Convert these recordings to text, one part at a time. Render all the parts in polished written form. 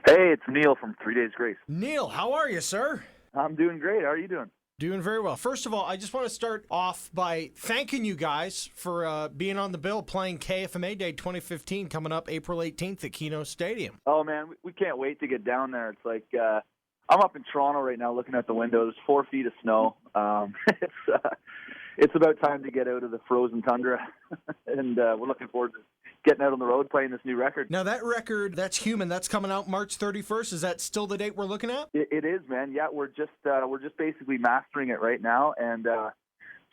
Hey, it's Neil from 3 Days Grace. Neil, how are you, sir? I'm doing great. How are you doing? Doing very well. First of all, I just want to start off by thanking you guys for being on the bill playing KFMA Day 2015 coming up April 18th at Keno Stadium. Oh, man, we can't wait to get down there. It's like I'm up in Toronto right now looking at the windows, 4 feet of snow. It's about time to get out of the frozen tundra, and we're looking forward to getting out on the road playing this new record. Now, that record, That's Human, that's coming out March 31st. Is that still the date we're looking at? It is, man. Yeah, we're just basically mastering it right now and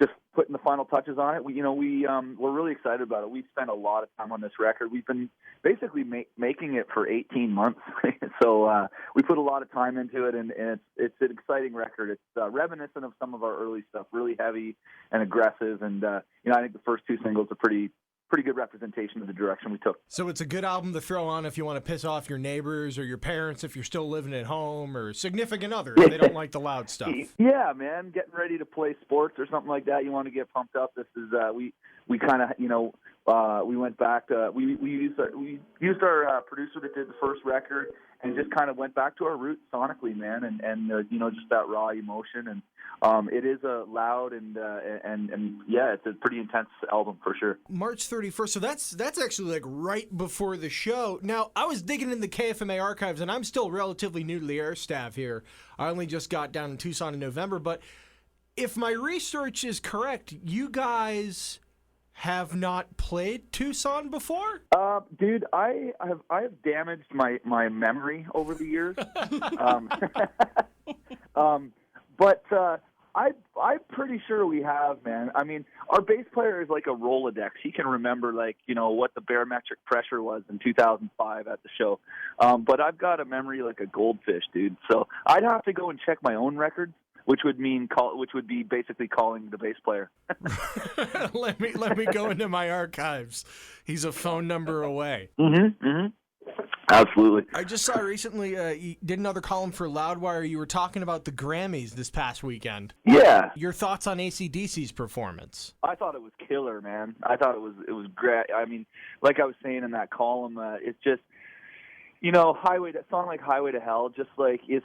just putting the final touches on it. We're really excited about it. We've spent a lot of time on this record. We've been basically making it for 18 months, so we put a lot of time into it, and it's an exciting record. It's reminiscent of some of our early stuff, really heavy and aggressive, and I think the first two singles are pretty good representation of the direction we took. So it's a good album to throw on if you want to piss off your neighbors or your parents if you're still living at home, or significant others if they don't like the loud stuff. Yeah, man, getting ready to play sports or something like that. You want to get pumped up. This is we kind of we went back to we used our producer that did the first record and just kind of went back to our roots sonically, man, and just that raw emotion, and it is a loud and yeah, it's a pretty intense album for sure. March 31st, so that's actually like right before the show. Now, I was digging in the KFMA archives, and I'm still relatively new to the air staff here. I only just got down in Tucson in November, but if my research is correct, you guys have not played Tucson before? Dude, I have damaged my memory over the years. But I'm pretty sure we have, man. I mean, our bass player is like a Rolodex. He can remember, what the barometric pressure was in 2005 at the show. But I've got a memory like a goldfish, dude. So I'd have to go and check my own records, which would be basically calling the bass player. Let me go into my archives. He's a phone number away. Absolutely. I just saw recently you did another column for Loudwire. You were talking about the Grammys this past weekend. Yeah. Your thoughts on AC/DC's performance? I thought it was killer, man. I thought it was great. I mean, like I was saying in that column, it's just, a song like Highway to Hell, just like it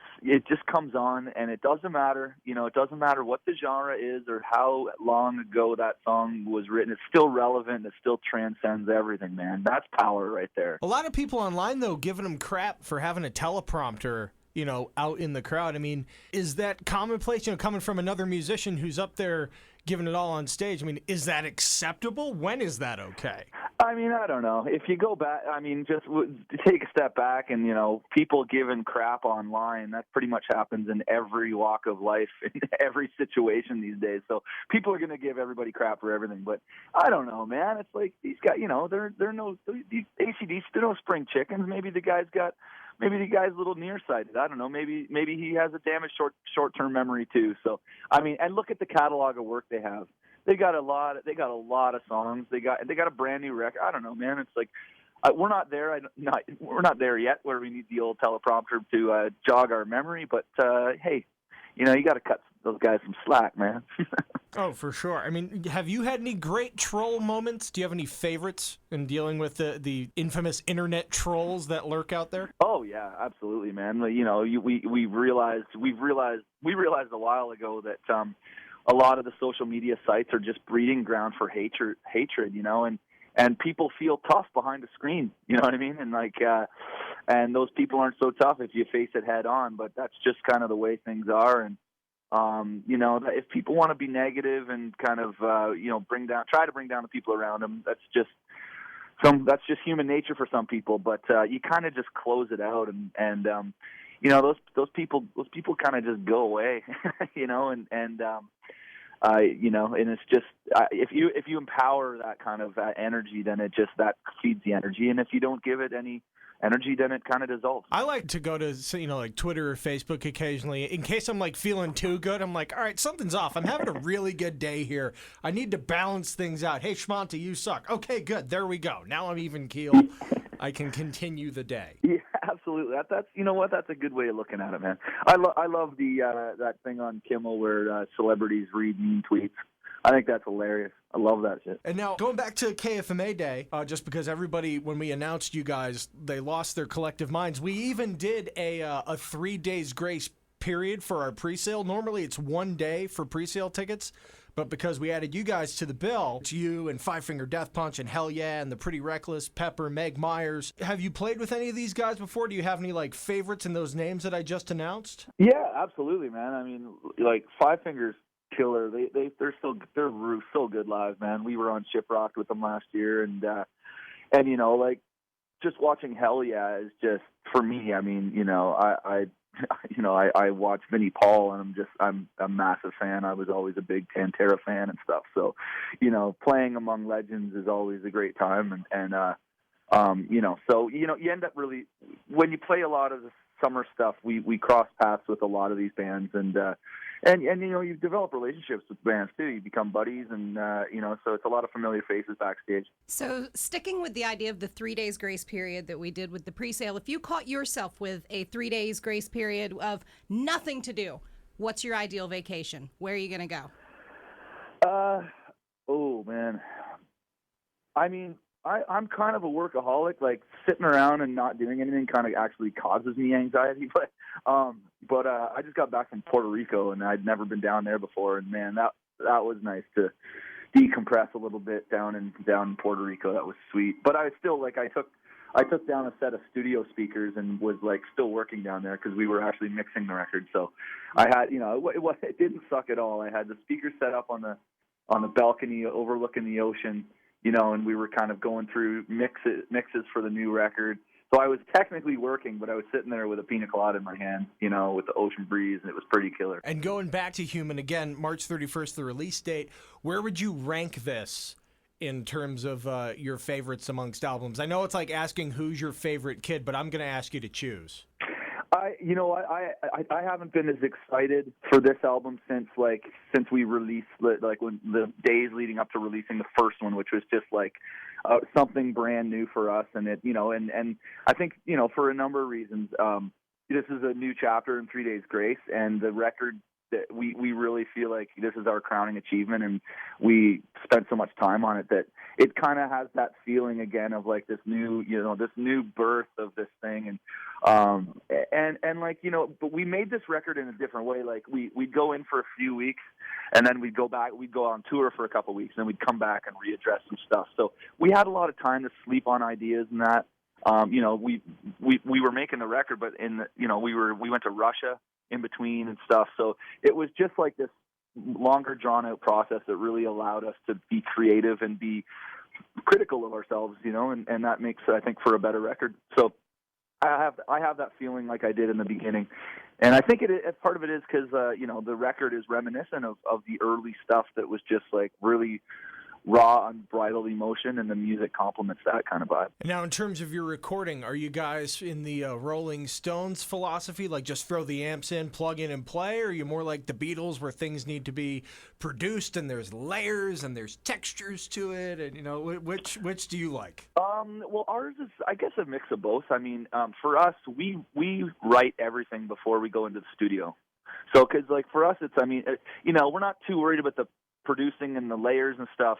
just comes on, and it doesn't matter, it doesn't matter what the genre is or how long ago that song was written. It's still relevant. It still transcends everything, man. That's power right there. A lot of people online, though, giving them crap for having a teleprompter, out in the crowd. I mean, is that commonplace, coming from another musician who's up there giving it all on stage? I mean, is that acceptable? When is that okay? I mean, I don't know. If you go back, I mean, just take a step back and, people giving crap online, that pretty much happens in every walk of life, in every situation these days. So people are going to give everybody crap for everything. But I don't know, man. It's like these guys, these AC/DC, they're no spring chickens. Maybe the guy's a little nearsighted. I don't know. Maybe he has a damaged short-term memory too. So, I mean, and look at the catalog of work they have. They got a lot of songs. They got a brand new record. I don't know, man. It's like we're not there. We're not there yet where we need the old teleprompter to jog our memory. But hey, you got to cut those guys some slack, man. Oh, for sure. I mean, have you had any great troll moments? Do you have any favorites in dealing with the infamous internet trolls that lurk out there? Oh yeah, absolutely, man. We realized a while ago that a lot of the social media sites are just breeding ground for hatred, and people feel tough behind the screen, you know what I mean? And and those people aren't so tough if you face it head on, but that's just kind of the way things are. And if people want to be negative and kind of try to bring down the people around them, that's just human nature for some people. But you kind of just close it out, and those people kind of just go away, and it's just if you empower that kind of energy, then that feeds the energy, and if you don't give it any energy, then it kind of dissolves. I like to go to, like Twitter or Facebook occasionally. In case I'm like feeling too good, I'm like, all right, something's off. I'm having a really good day here. I need to balance things out. Hey, Shmonty, you suck. Okay, good. There we go. Now I'm even keeled. I can continue the day. Yeah, absolutely. That's That's a good way of looking at it, man. I love the that thing on Kimmel where celebrities read mean tweets. I think that's hilarious. I love that shit. And now, going back to KFMA Day, just because everybody, when we announced you guys, they lost their collective minds, we even did a 3 days grace period for our pre-sale. Normally, it's 1 day for pre-sale tickets, but because we added you guys to the bill, it's you and Five Finger Death Punch and Hell Yeah and the Pretty Reckless, Pepper, Meg Myers. Have you played with any of these guys before? Do you have any like favorites in those names that I just announced? Yeah, absolutely, man. I mean, like Five Fingers killer. They're so good live, man. We were on Shiprocked with them last year, and you know, like just watching Hell Yeah is just, for me. I mean, you know, I watch Vinnie Paul, and I'm a massive fan. I was always a big Pantera fan and stuff. So, you know, playing among legends is always a great time, and you know, so you know, you end up really, when you play a lot of the summer stuff, we cross paths with a lot of these bands, and you know, you develop relationships with bands too. You become buddies, and you know, so it's a lot of familiar faces backstage. So sticking with the idea of the 3 days grace period that we did with the pre-sale, if you caught yourself with a 3 days grace period of nothing to do, what's your ideal vacation? Where are you going to go? Oh man, I mean, I'm kind of a workaholic. Like sitting around and not doing anything kind of actually causes me anxiety. But I just got back from Puerto Rico, and I'd never been down there before. And man, that was nice to decompress a little bit down in Puerto Rico. That was sweet. But I still, like, I took down a set of studio speakers and was like still working down there because we were actually mixing the record. So I had, you know, it didn't suck at all. I had the speakers set up on the balcony overlooking the ocean, you know, and we were kind of going through mixes for the new record. So I was technically working, but I was sitting there with a pina colada in my hand, you know, with the ocean breeze, and it was pretty killer. And going back to Human again, March 31st, the release date, where would you rank this in terms of your favorites amongst albums? I know it's like asking who's your favorite kid, but I'm going to ask you to choose. You know, I haven't been as excited for this album since we released, like when the days leading up to releasing the first one, which was just like something brand new for us, and it, you know, and I think, you know, for a number of reasons, this is a new chapter in 3 Days Grace, and the record that we really feel like this is our crowning achievement, and we spent so much time on it that it kind of has that feeling again of like this new, you know, this new birth of this thing, and like, you know, but we made this record in a different way. Like we'd go in for a few weeks, and then we'd go on tour for a couple of weeks, and then we'd come back and readdress some stuff. So we had a lot of time to sleep on ideas and that. You know, we were making the record, but you know, we went to Russia in between and stuff. So it was just like this longer drawn out process that really allowed us to be creative and be critical of ourselves, you know, and that makes, I think, for a better record. So I have that feeling like I did in the beginning. And I think part of it is because, you know, the record is reminiscent of the early stuff that was just like really raw, unbridled emotion, and the music complements that kind of vibe. Now, in terms of your recording, are you guys in the Rolling Stones philosophy, like just throw the amps in, plug in, and play, or are you more like the Beatles, where things need to be produced and there's layers and there's textures to it, and, you know, which do you like? Well, ours is, I guess, a mix of both. I mean, for us, we write everything before we go into the studio. So, because, like, for us, it's, I mean, you know, we're not too worried about the producing and the layers and stuff.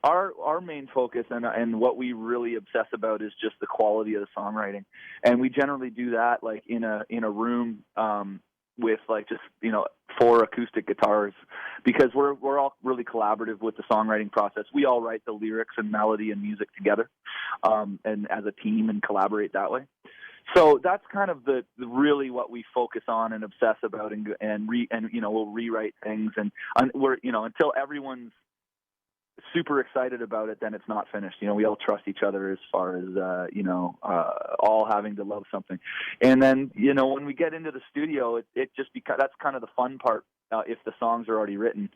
Our main focus and what we really obsess about is just the quality of the songwriting, and we generally do that like in a room with like just, you know, 4 acoustic guitars, because we're all really collaborative with the songwriting process. We all write the lyrics and melody and music together, and as a team, and collaborate that way. So that's kind of the really what we focus on and obsess about, and you know, we'll rewrite things, and we're, you know, until everyone's super excited about it, then it's not finished. You know, we all trust each other as far as you know, all having to love something. And then, you know, when we get into the studio, it just becomes, that's kind of the fun part, if the songs are already written,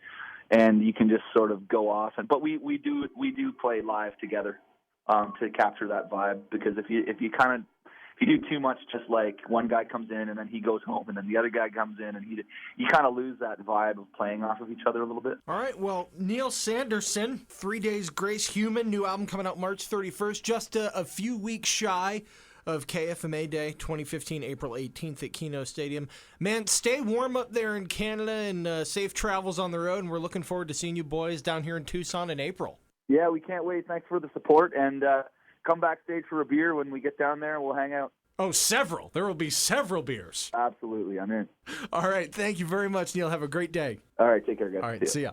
and you can just sort of go off. But we do play live together to capture that vibe, because if you do too much, just like one guy comes in and then he goes home, and then the other guy comes in, and you kind of lose that vibe of playing off of each other a little bit. All right, well, Neil Sanderson, 3 Days Grace, Human, new album coming out March 31st, just a few weeks shy of KFMA Day 2015, April 18th at Keno Stadium. Man, stay warm up there in Canada and safe travels on the road, and we're looking forward to seeing you boys down here in Tucson in April. Yeah, we can't wait. Thanks for the support, and come backstage for a beer when we get down there, and we'll hang out. Oh, several. There will be several beers. Absolutely, I'm in. All right, thank you very much, Neil. Have a great day. All right, take care, guys. All right, see ya.